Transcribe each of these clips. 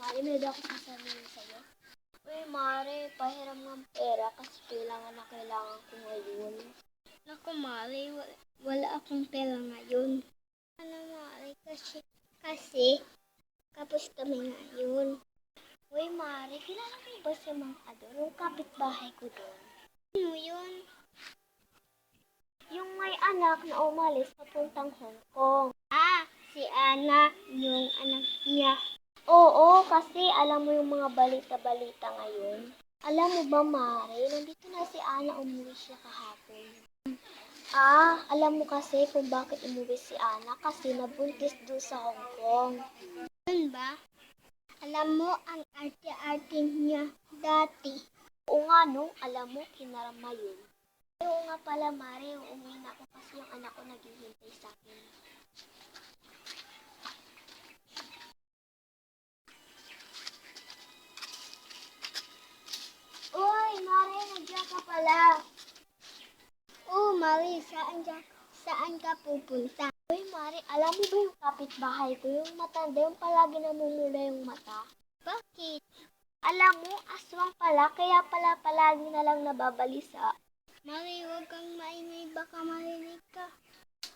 Mare, may ako sasabihin sa'yo. Uy, Mare, pahiram ng pera kasi kailangan ko ngayon. Naku, Mare, wala akong pera ngayon. Ano, Mare, kasi kapos kami ngayon. Uy, Mare, kilala mo ba si Mang Ador? Yung kapitbahay ko doon. Ano yun? Yung may anak na umalis papuntang Hong Kong. Ah, si Ana, yung anak niya. Oo, kasi alam mo yung mga balita-balita ngayon. Alam mo ba, Mare, nandito na si Ana, umuwi siya kahapon. Ah, alam mo kasi kung bakit umuwi si Ana? Kasi nabuntis doon sa Hong Kong. Yun ba? Alam mo, ang arte-arte niya dati. Oo nga, no? Alam mo, kinarama yun. Oo nga pala, Mare, uuwi na ako kasi yung anak ko naghihintay sa akin. Uy, Mare, nandiyan ka pala. Oh, Mare, saan ka pupunta? Uy, Mare, alam mo ba yung kapitbahay ko, yung matanda, yung palagi namumula yung mata? Bakit? Alam mo, aswang pala, kaya pala palagi na lang nababalisa. Mare, huwag kang maingay, baka marinig ka.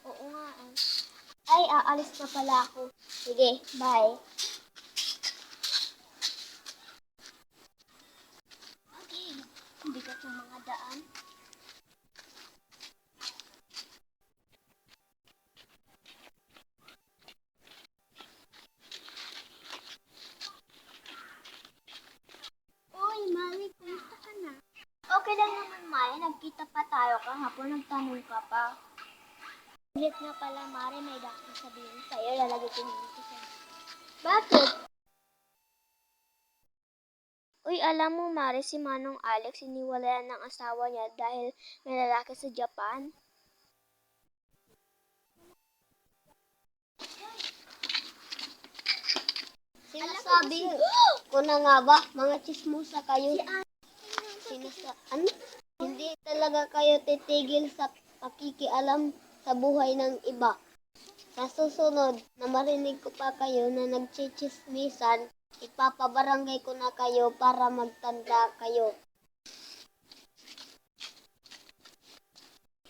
Oo nga. Ay, aalis na pala ako. Sige, bye. Okay, bigat ng mga daan. Uy, Mari, kumusta ka na? Okay lang naman, Mari. Nagkita pa tayo kahapon, nagtanong ka pa. Ulit nga pala, Mari, may dapat sabihin sa'yo. Lalagay ko dito sa'yo. Bakit? Uy, alam mo, Mari, si Manong Alex, iniwalayan ng asawa niya dahil may lalaki sa Japan. Sinasabi ko na nga ba, mga chismosa kayo. Ano? Hindi talaga kayo titigil sa pakikialam sa buhay ng iba. Sa susunod na marinig ko pa kayo na nagchichismisan, ipapabarangay ko na kayo para magtanda kayo.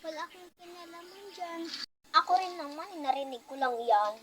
Wala akong kinalaman dyan. Ako rin naman, narinig ko lang yan.